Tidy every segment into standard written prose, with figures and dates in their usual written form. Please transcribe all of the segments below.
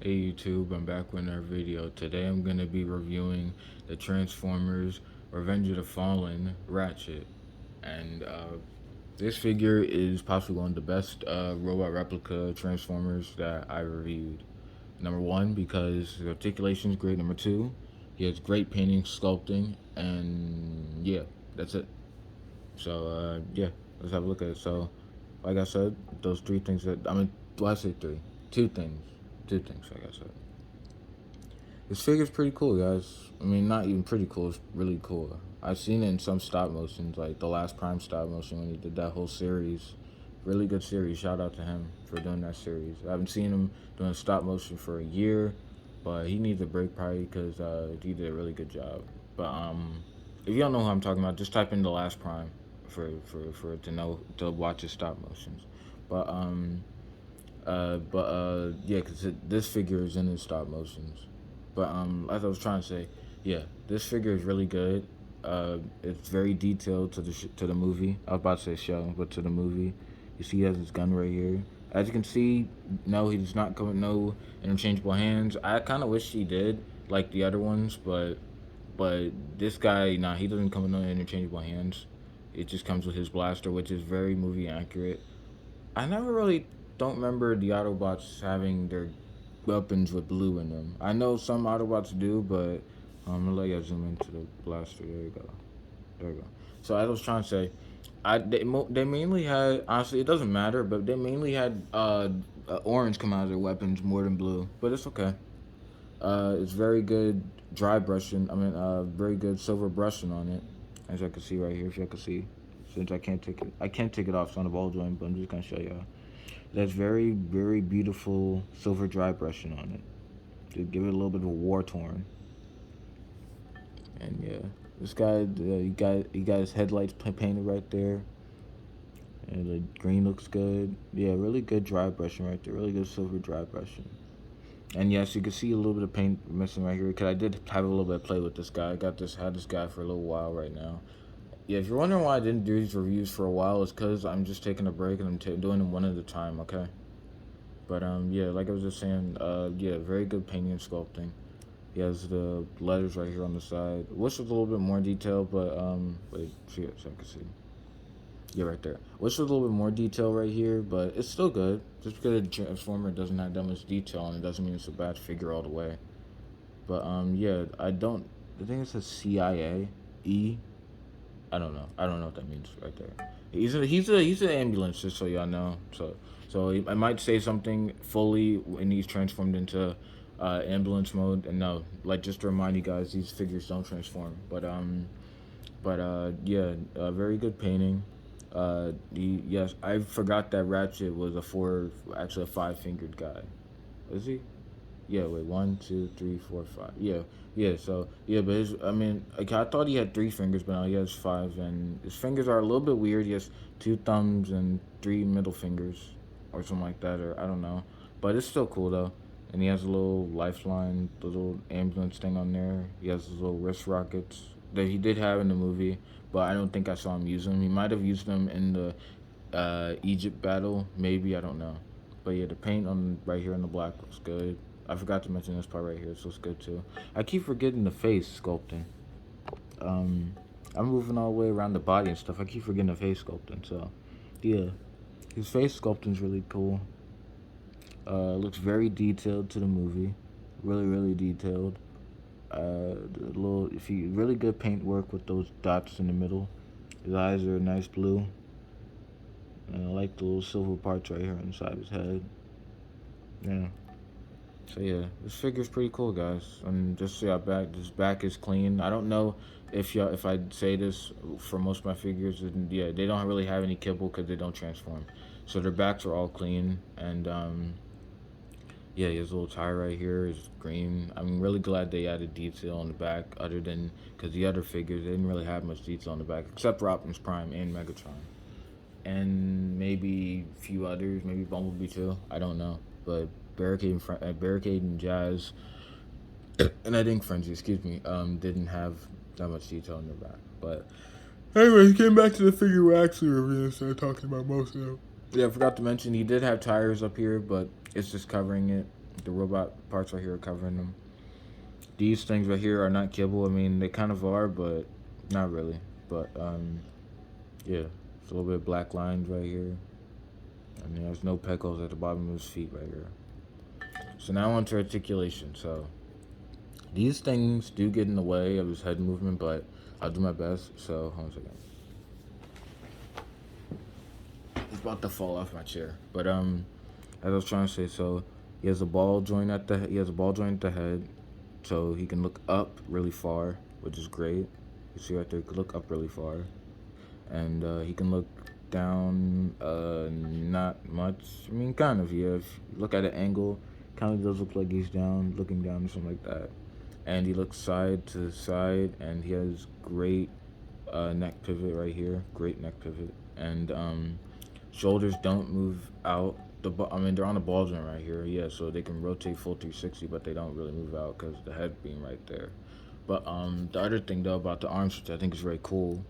Hey YouTube, I'm back with another video. Today I'm going to be reviewing the Transformers Revenge of the Fallen Ratchet. And this figure is possibly one of the best robot replica Transformers that I reviewed. Number one, because the articulation is great. Number two, he has great painting, sculpting, and yeah, that's it. So yeah, let's have a look at it. So, like I said, those three things well, I say three. Two things. Two things, like I said. This figure's pretty cool, guys. I mean, not even pretty cool. It's really cool. I've seen it in some stop motions, like the last Prime stop motion when he did that whole series. Really good series. Shout out to him for doing that series. I haven't seen him doing stop motion for a year, but he needs a break probably because he did a really good job. But if you don't know who I'm talking about, just type in the last Prime for it to know to watch his stop motions. But yeah, because this figure is in his stop motions. But as I was trying to say, yeah, this figure is really good. It's very detailed to the movie. I was about to say show, but to the movie. You see, he has his gun right here. As you can see, no, he does not come with no interchangeable hands. I kind of wish he did, like the other ones, but this guy, nah, he doesn't come with no interchangeable hands. It just comes with his blaster, which is very movie accurate. I never really don't remember the Autobots having their weapons with blue in them. I know some Autobots do, but I'm gonna let you zoom into the blaster. There you go. There you go. So as I was trying to say, they mainly had, honestly it doesn't matter, but they mainly had orange come out of their weapons more than blue. But it's okay. It's very good dry brushing. Very good silver brushing on it, as I can see right here. If you can see, since I can't take it off. It's on the ball joint, but I'm just gonna show y'all. That's very, very beautiful silver dry brushing on it to give it a little bit of a war torn. And yeah, this guy, he got his headlights painted right there, and the green looks good. Yeah, really good dry brushing right there. Really good silver dry brushing. And yes, you can see a little bit of paint missing right here because I did have a little bit of play with this guy. Had this guy for a little while right now. Yeah, if you're wondering why I didn't do these reviews for a while, it's because I'm just taking a break and I'm doing them one at a time. Okay. But yeah, like I was just saying, yeah, very good painting and sculpting. He has the letters right here on the side. Wish was a little bit more detailed, but wait, see it so I can see. Yeah, right there. Wish was a little bit more detail right here, but it's still good. Just because a Transformer doesn't have that much detail, and it doesn't mean it's a bad figure all the way. But yeah, I don't. I think it says CIA E. I don't know. I don't know what that means right there. He's an ambulance, just so y'all know. So I might say something fully when he's transformed into ambulance mode. And no, like just to remind you guys, these figures don't transform. But yeah, very good painting. Yes, I forgot that Ratchet was actually a five-fingered guy. Is he? Yeah, wait, 1, 2, 3, 4, 5. Yeah, yeah. So yeah, but like I thought he had three fingers, but now he has five, and his fingers are a little bit weird. He has two thumbs and three middle fingers, or something like that, or I don't know. But it's still cool though. And he has a little lifeline, the little ambulance thing on there. He has his little wrist rockets that he did have in the movie, but I don't think I saw him use them. He might have used them in the Egypt battle, maybe, I don't know. But yeah, the paint on right here in the black looks good. I forgot to mention this part right here. This looks good too. I keep forgetting the face sculpting. Um, I'm moving all the way around the body and stuff. I keep forgetting the face sculpting. So, yeah, his face sculpting's really cool. Looks very detailed to the movie. Really, really detailed. If you really good paint work with those dots in the middle. His eyes are a nice blue. And I like the little silver parts right here inside his head. Yeah. So yeah, this figure's pretty cool, guys. And just so y'all this back is clean. I don't know if I say this for most of my figures, and yeah, they don't really have any kibble because they don't transform. So their backs are all clean, and yeah, his little tire right here is green. I'm really glad they added detail on the back, other than because the other figures they didn't really have much detail on the back, except for Optimus Prime and Megatron, and maybe a few others, maybe Bumblebee too. I don't know, but Barricade and Jazz, and I think Frenzy, excuse me, didn't have that much detail in their back. But anyways, getting back to the figure we're actually reviewing instead of talking about most of them. Yeah, I forgot to mention he did have tires up here, but it's just covering it. the robot parts right here are covering them. These things right here are not kibble. I mean, they kind of are, but not really. But yeah, it's a little bit of black lines right here, and there's no pecos at the bottom of his feet right here. So now on to articulation. So these things do get in the way of his head movement, but I'll do my best. So hold on a second. It's about to fall off my chair. But as I was trying to say, so he has a ball joint at the head, so he can look up really far, which is great. You see right there, he can look up really far, and he can look down, not much. I mean, kind of. Yeah, if you look at an angle, kind of does look like he's looking down or something like that. And he looks side to side, and he has great neck pivot right here. Great neck pivot, and shoulders don't move out. I mean, they're on the ball joint right here, yeah, so they can rotate full 360, but they don't really move out because the head being right there. But the other thing though about the arms, which I think is very cool,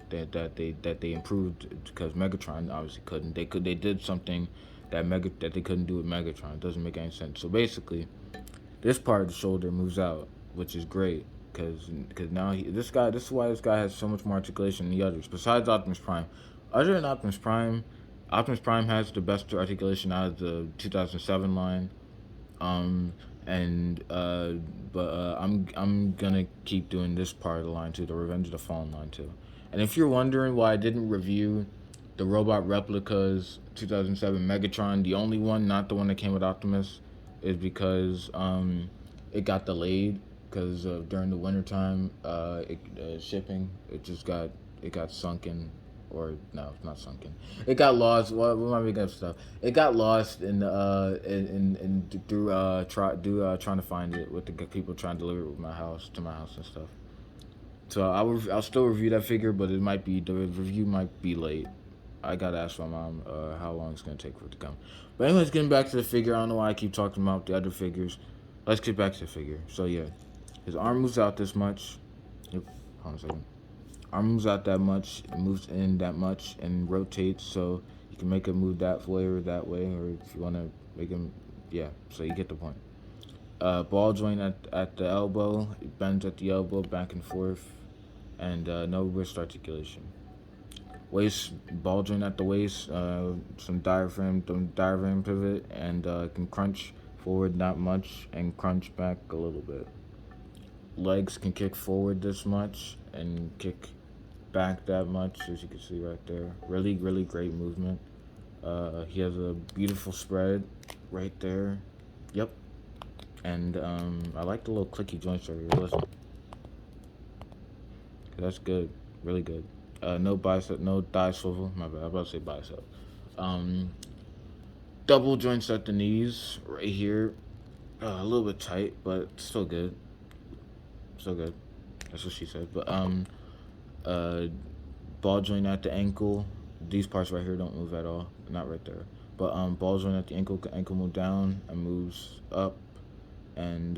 that they improved because Megatron obviously couldn't. They did something that they couldn't do with Megatron. It doesn't make any sense. So basically, this part of the shoulder moves out, which is great because now this is why this guy has so much more articulation than the others. Besides Optimus Prime, other than Optimus Prime. Optimus Prime has the best articulation out of the 2007 line, and but I'm gonna keep doing this part of the line too, the Revenge of the Fallen line too. And if you're wondering why I didn't review the Robot Replicas 2007 Megatron, the only one, not the one that came with Optimus, is because it got delayed because during the wintertime, shipping it got sunken. Or no, it's not sunken. It got lost. What am I making up stuff? It got lost in trying to find it with the people trying to deliver it to my house and stuff. So I'll still review that figure, but the review might be late. I gotta ask my mom how long it's gonna take for it to come. But anyways, getting back to the figure. I don't know why I keep talking about the other figures. Let's get back to the figure. So yeah, his arm moves out this much. Yep. Hold on a second. Arm moves out that much, it moves in that much, and rotates, so you can make it move that way, or if you want to make him, yeah, so you get the point. Ball joint at the elbow, it bends at the elbow, back and forth, and no wrist articulation. Waist, ball joint at the waist, some diaphragm pivot, and can crunch forward not much, and crunch back a little bit. Legs can kick forward this much, and kick back that much, as you can see right there. Really, really great movement. He has a beautiful spread right there. Yep. And I like the little clicky joints right here. Listen. That's good. Really good. No bicep, no thigh swivel. My bad. I was about to say bicep. Double joints at the knees right here. A little bit tight, but still good. Still good. That's what she said. But ball joint at the ankle. These parts right here don't move at all. Not right there. But ball joint at the ankle move down and moves up. And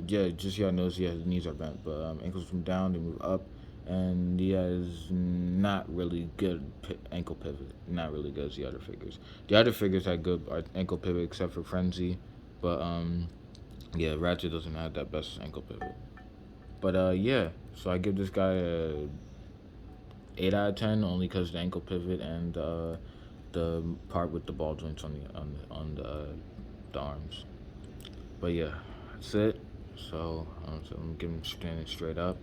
yeah, just y'all notice his knees are bent. But ankles move down, they move up. And he has not really good ankle pivot. Not really good as the other figures. The other figures had good ankle pivot except for Frenzy. But yeah, Ratchet doesn't have that best ankle pivot. But yeah, so I give this guy a 8 out of 10 only because the ankle pivot and the part with the ball joints on the arms. But yeah, that's it. So I'm giving him standing straight up,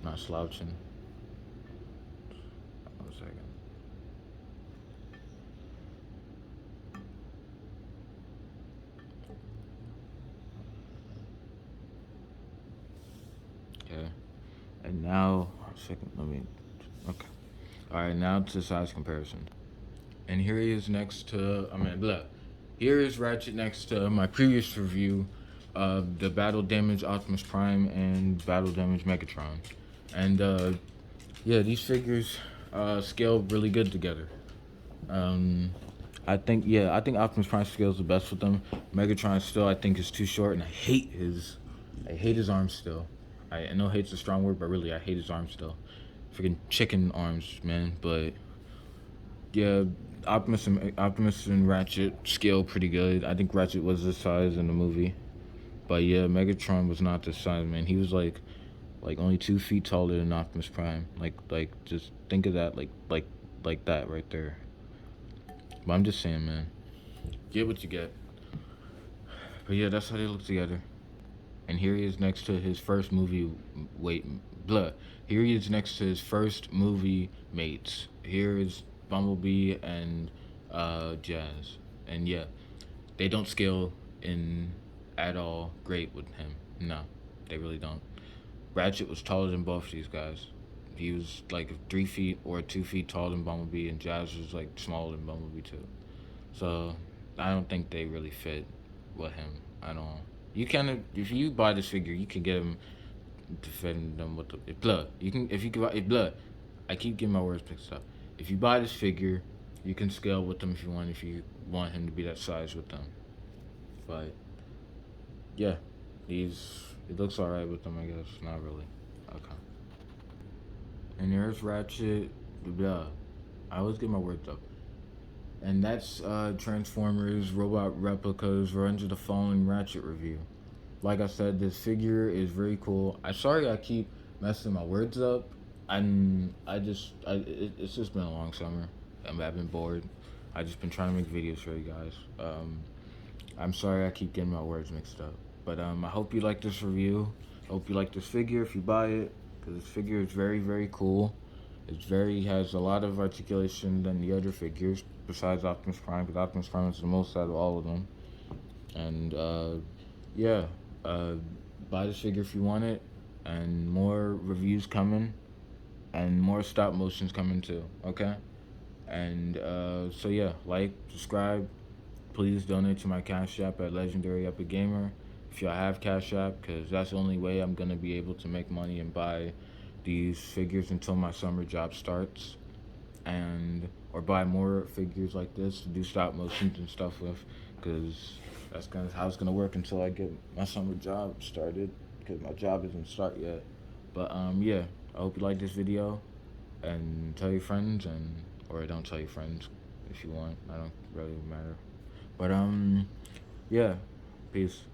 not slouching. One second. Okay. And now, okay. Alright, now to size comparison. And here he is next to, here is Ratchet next to my previous review of the Battle Damage Optimus Prime and Battle Damage Megatron. And yeah, these figures scale really good together. I think Optimus Prime scales the best with them. Megatron still I think is too short, and I hate his arms still. I know hate's a strong word, but really I hate his arms still. Freaking chicken arms, man. But yeah, Optimus and Ratchet scale pretty good. I think Ratchet was this size in the movie, But yeah, Megatron was not this size, man. He was like only 2 feet taller than Optimus Prime. Like just think of that, like that right there. But I'm just saying, man, get what you get. But yeah, that's how they look together. And here he is next to his first movie. Wait, blah. Here he is next to his first movie mates. Here is Bumblebee and Jazz. And yeah, they don't scale in at all great with him. No, they really don't. Ratchet was taller than both these guys. He was like 3 feet or 2 feet taller than Bumblebee, and Jazz was like smaller than Bumblebee too. So I don't think they really fit with him at all. You can, if you buy this figure, you can get him to fit them with the blood. You can, if you can buy blood. I keep getting my words mixed up. If you buy this figure, you can scale with them if you want. If you want him to be that size with them, but yeah, these it looks alright with them. I guess not really. Okay. And there's Ratchet. Blah. I always get my words up. And that's Transformers Robot Replicas Revenge of the Fallen Ratchet review. Like I said, this figure is very cool. I'm sorry I keep messing my words up. It's just been a long summer. I've been bored. I just been trying to make videos for you guys. I'm sorry I keep getting my words mixed up. But I hope you like this review. I hope you like this figure if you buy it, because this figure is very, very cool. Has a lot of articulation than the other figures besides Optimus Prime, because Optimus Prime is the most out of all of them. And yeah, buy this figure if you want it, and more reviews coming, and more stop motions coming too. Okay, and so yeah, like, subscribe. Please donate to my Cash App at Legendary Epic Gamer if y'all have Cash App, because that's the only way I'm gonna be able to make money and buy these figures until my summer job starts, and or buy more figures like this to do stop motions and stuff with, because that's kind of how it's gonna work until I get my summer job started, because my job isn't start yet. But yeah, I hope you like this video, and tell your friends, and or don't tell your friends if you want. I don't really matter. But yeah, peace.